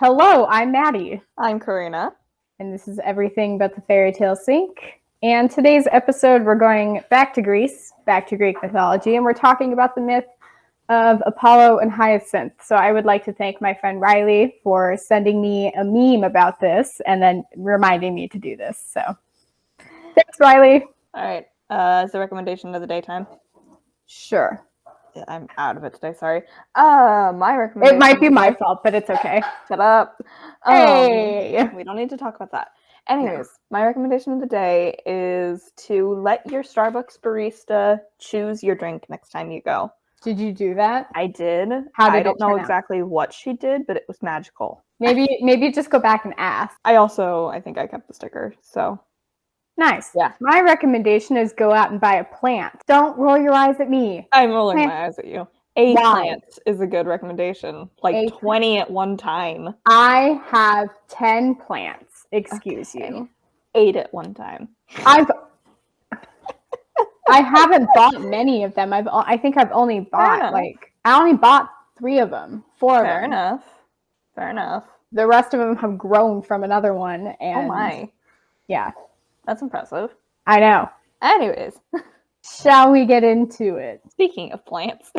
Hello, I'm Maddie, I'm Karina. and this is Everything But the Fairy Tale Sink. And today's episode, we're going back to Greece, back to Greek mythology, and we're talking about the myth of Apollo and Hyacinth. So I would like to thank my friend Riley for sending me a meme about this and then reminding me to do this. So thanks, Riley. All right. Is the recommendation of the daytime? Sure. Yeah, I'm out of it today. Sorry. My recommendation. It might be my fault, but it's okay. Shut up. Hey. We don't need to talk about that. Anyways, my recommendation of the day is to let your Starbucks barista choose your drink next time you go. Did you do that? I did. How did I don't it know turn out? exactly what she did, but it was magical. Maybe just go back and ask. I think I kept the sticker. So nice. Yeah. My recommendation is go out and buy a plant. Don't roll your eyes at me. I'm rolling my eyes at you. A Why? plant is a good recommendation. Like 20 at one time. I have 10 plants. Excuse you. 8 at one time. I haven't bought many of them. I think I've only bought I only bought 3 of them. 4 of them. Fair enough. The rest of them have grown from another one. And oh my. Yeah. That's impressive. I know. Anyways. Shall we get into it? Speaking of plants.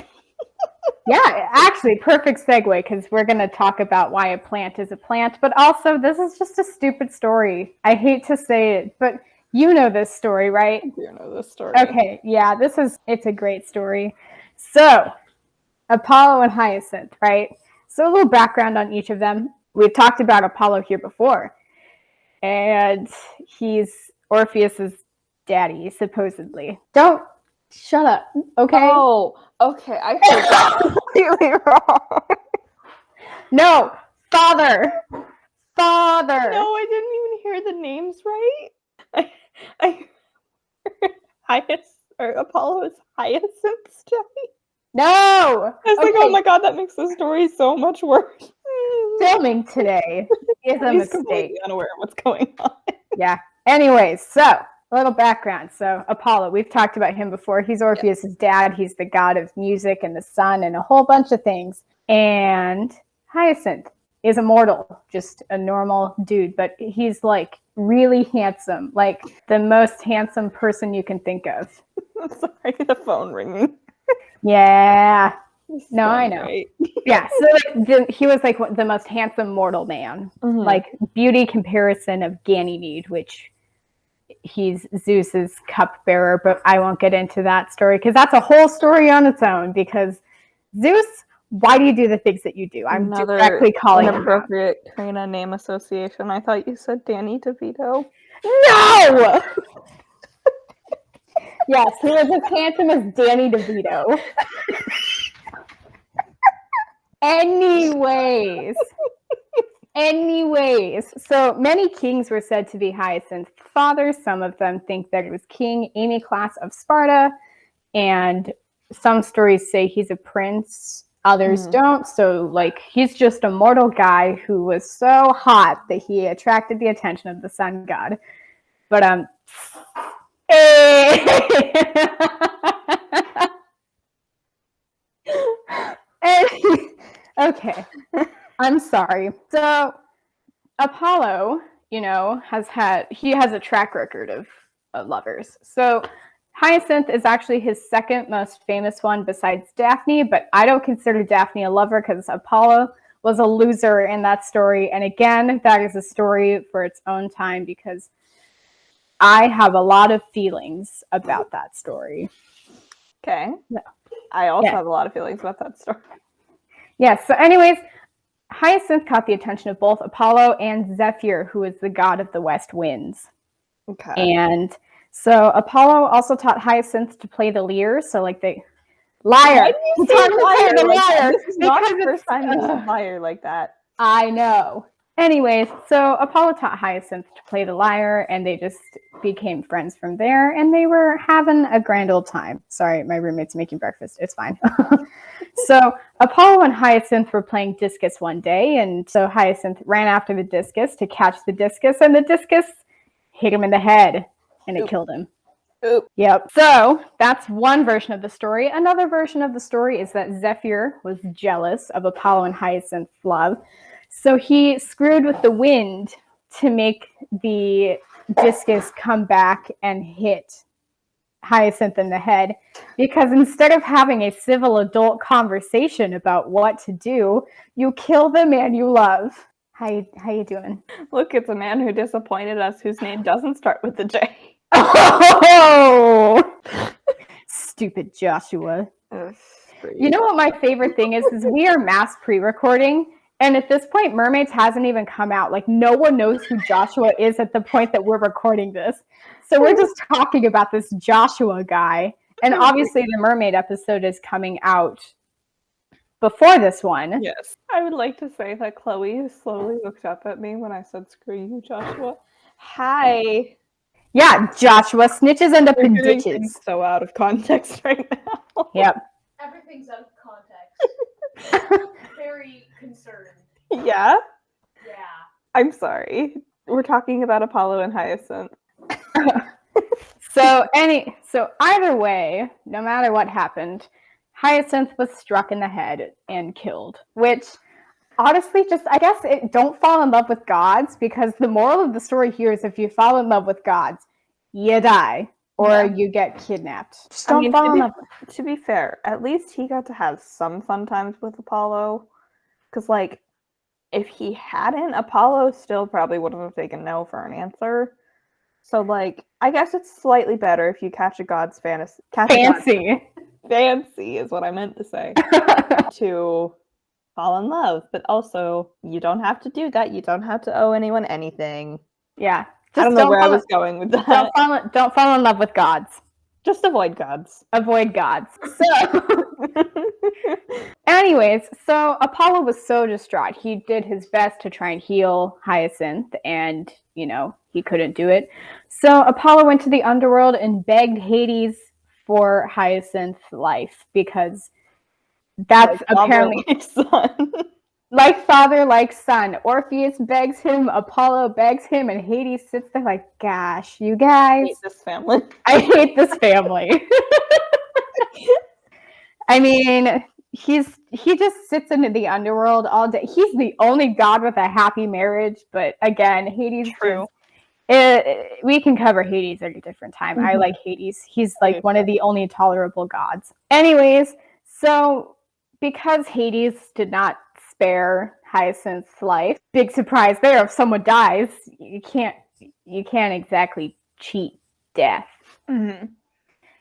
Yeah, actually, perfect segue, because we're going to talk about why a plant is a plant, but also this is just a stupid story. I hate to say it, but you know this story, right? I do know this story. Okay, yeah, it's a great story. So, Apollo and Hyacinth, right? So a little background on each of them. We've talked about Apollo here before, and he's Orpheus's daddy, supposedly. Don't shut up, okay? Oh, okay. I heard that completely wrong. No, father. No, I didn't even hear the names right. I heard Apollo is Hyacinth's daddy. No! I was like, oh my god, that makes the story so much worse. Filming today is a mistake. Completely unaware of what's going on. Yeah. Anyways, so a little background. So Apollo, we've talked about him before. He's Orpheus's dad. He's the god of music and the sun and a whole bunch of things. And Hyacinth is a mortal, just a normal dude, but he's like really handsome, like the most handsome person you can think of. I'm sorry, the phone ringing. Yeah. No, I know. Right. Yeah, so he was like the most handsome mortal man, like beauty comparison of Ganymede, which he's Zeus's cupbearer, but I won't get into that story because that's a whole story on its own. Because Zeus, why do you do the things that you do? I'm directly calling him inappropriate Karina name association. I thought you said Danny DeVito. No. Yes, he was as handsome as Danny DeVito. Anyways, so many kings were said to be Hyacinth's fathers. Some of them think that it was King Amyclas of Sparta, and some stories say he's a prince, others don't. So, like, he's just a mortal guy who was so hot that he attracted the attention of the sun god. But, okay. I'm sorry. So Apollo, has a track record of lovers. So Hyacinth is actually his second most famous one besides Daphne, but I don't consider Daphne a lover because Apollo was a loser in that story. And again, that is a story for its own time because I have a lot of feelings about that story. Okay. Yeah. I also have a lot of feelings about that story. Yes. Yeah, so anyways, Hyacinth caught the attention of both Apollo and Zephyr, who is the god of the west winds. Okay. And so Apollo also taught Hyacinth to play the lyre. So like the lyre. He taught him to play the lyre. This is not the first time you said lyre like that. I know. Anyways, so Apollo taught Hyacinth to play the lyre, and they just became friends from there, and they were having a grand old time. Sorry, my roommate's making breakfast. It's fine. So Apollo and Hyacinth were playing discus one day, and so Hyacinth ran after the discus to catch the discus, and the discus hit him in the head, and it killed him. Oop. Yep. So that's one version of the story. Another version of the story is that Zephyr was jealous of Apollo and Hyacinth's love. So he screwed with the wind to make the discus come back and hit Hyacinth in the head, because instead of having a civil adult conversation about what to do, you kill the man you love. How you doing? Look, it's a man who disappointed us whose name doesn't start with the J. Oh! Stupid Joshua. You know what my favorite thing is we are mass pre-recording, and at this point, Mermaids hasn't even come out. Like, no one knows who Joshua is at the point that we're recording this. So we're just talking about this Joshua guy. And obviously the Mermaid episode is coming out before this one. Yes. I would like to say that Chloe slowly looked up at me when I said, "Screw you, Joshua." Hi. Yeah, Joshua. Snitches end up in Getting ditches. so out of context right now. Yep. Everything's out of context. Very concerned. Yeah? Yeah. I'm sorry. We're talking about Apollo and Hyacinth. So either way, no matter what happened, Hyacinth was struck in the head and killed, which honestly I guess don't fall in love with gods, because the moral of the story here is if you fall in love with gods, you die or you get kidnapped. Just don't fall in love. To be fair, at least he got to have some fun times with Apollo, because like if he hadn't, Apollo still probably wouldn't have taken no for an answer. So, like, I guess it's slightly better if you catch a god's fancy. Fancy is what I meant to say. To fall in love. But also, you don't have to do that. You don't have to owe anyone anything. Yeah. I don't know where I was going with that. Don't fall in love with gods. Just avoid gods. Avoid gods. So, anyways, so Apollo was so distraught. He did his best to try and heal Hyacinth, and, he couldn't do it. So Apollo went to the underworld and begged Hades for Hyacinth's life, because that's apparently son. Like father, like son. Orpheus begs him, Apollo begs him, and Hades sits there like, gosh, you guys. I hate this family. I hate this family. I mean, he just sits in the underworld all day. He's the only god with a happy marriage, but again, Hades. True. We can cover Hades at a different time. I like Hades. He's like one of the only tolerable gods. Anyways, so because Hades did not spare Hyacinth's life, big surprise there. If someone dies, you can't exactly cheat death. Mm-hmm.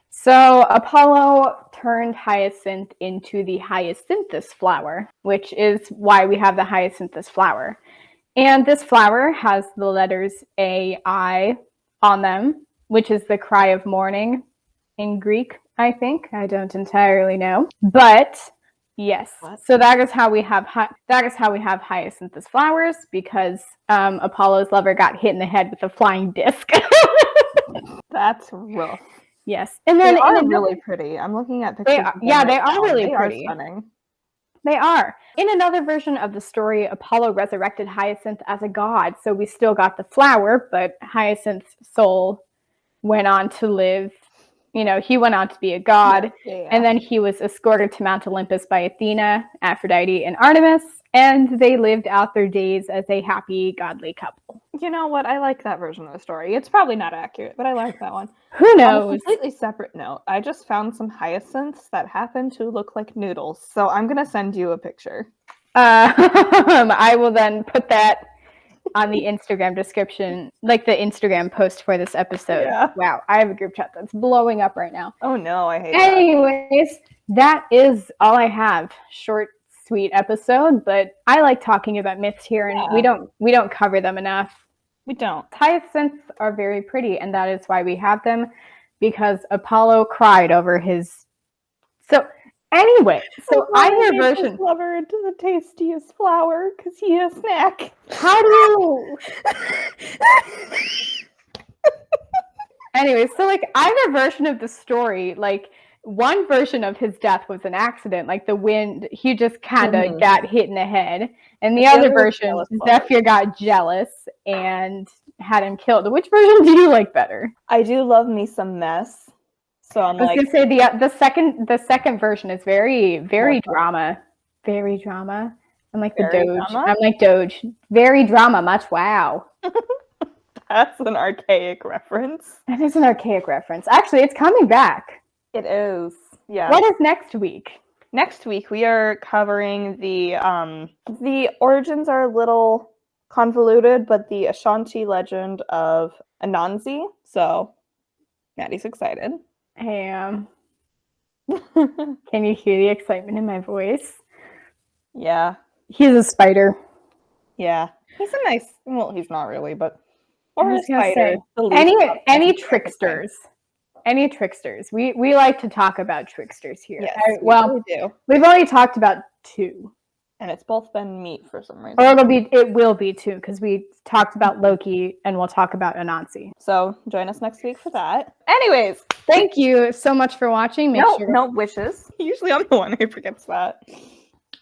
So Apollo turned Hyacinth into the hyacinthus flower, which is why we have the hyacinthus flower. And this flower has the letters A-I on them, which is the cry of mourning in Greek, I think. I don't entirely know. But yes, so that is how we have hyacinthus flowers, because Apollo's lover got hit in the head with a flying disc. That's rough. Yes, and then they are really pretty. I'm looking at pictures. They are really pretty. Are stunning. They are. In another version of the story, Apollo resurrected Hyacinth as a god, so we still got the flower, but Hyacinth's soul went on to live. He went on to be a god, and then he was escorted to Mount Olympus by Athena, Aphrodite, and Artemis, and they lived out their days as a happy, godly couple. You know what? I like that version of the story. It's probably not accurate, but I like that one. Who knows? On a completely separate note, I just found some hyacinths that happen to look like noodles, so I'm going to send you a picture. I will then put that on the Instagram description, like the Instagram post for this episode. Yeah. Wow, I have a group chat that's blowing up right now. Oh no, I hate Anyways, that is all I have. Short, sweet episode, but I like talking about myths here, and we don't cover them enough. We don't. Hyacinths are very pretty, and that is why we have them, because Apollo cried over his. So anyway, so either version. His lover into the tastiest flower because he a snack. How do you? Anyway, so like either version of the story, like one version of his death was an accident, like the wind, he just kind of got hit in the head. And the other version, Zephyr got jealous and had him killed. Which version do you like better? I do love me some mess. So I was gonna say the second version is very drama. Very drama. I'm like the Very Doge. drama? I'm like Doge. Very drama, much wow. That's an archaic reference. That is an archaic reference. Actually, it's coming back. It is. Yeah. What is next week? Next week we are covering the origins are a little convoluted, but the Ashanti legend of Anansi. So Maddie's excited. I am. Can you hear the excitement in my voice? Yeah. He's a spider. Yeah. He's a nice well, he's not really, but I or a was gonna spider. say, any tricksters. Any tricksters. We like to talk about tricksters here. Yes, we really do. We've only talked about 2. And it's both been meat for some reason. Or it will be 2, because we talked about Loki and we'll talk about Anansi. So join us next week for that. Anyways, thank you so much for watching. No wishes. Usually I'm the one who forgets that.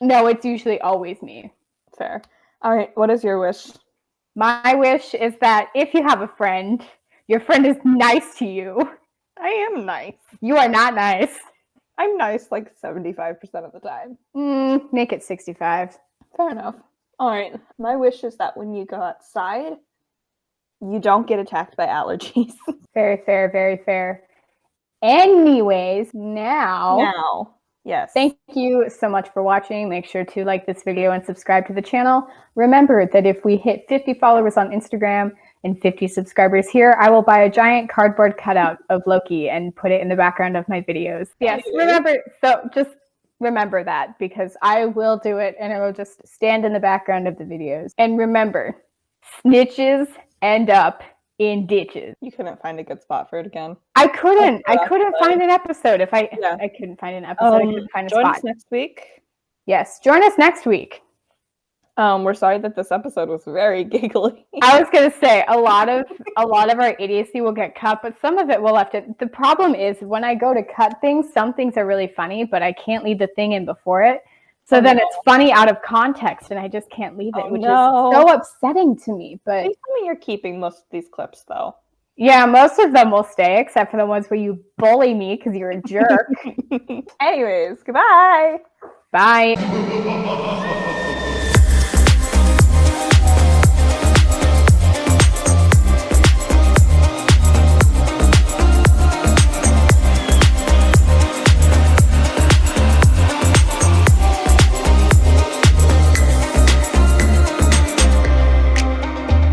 No, it's usually always me. Fair. All right, what is your wish? My wish is that if you have a friend, your friend is nice to you. I am nice. You are not nice. I'm nice like 75% of the time. Make it 65. Fair enough. All right. My wish is that when you go outside, you don't get attacked by allergies. Very fair, very fair. Anyways, now, yes. Thank you so much for watching. Make sure to like this video and subscribe to the channel. Remember that if we hit 50 followers on Instagram and 50 subscribers here, I will buy a giant cardboard cutout of Loki and put it in the background of my videos. Yes, just remember that, because I will do it and it will just stand in the background of the videos. And remember, snitches end up in ditches. You couldn't find a good spot for it again. I couldn't find an episode. I couldn't find an episode. I couldn't find a spot. Join us next week. Yes, join us next week. We're sorry that this episode was very giggly. I was gonna say a lot of our idiocy will get cut, but some of it will have to. The problem is when I go to cut things, some things are really funny, but I can't leave the thing in before it. So then it's funny out of context, and I just can't leave it, which is so upsetting to me. But Please tell me you're keeping most of these clips, though. Yeah, most of them will stay, except for the ones where you bully me because you're a jerk. Anyways, goodbye. Bye.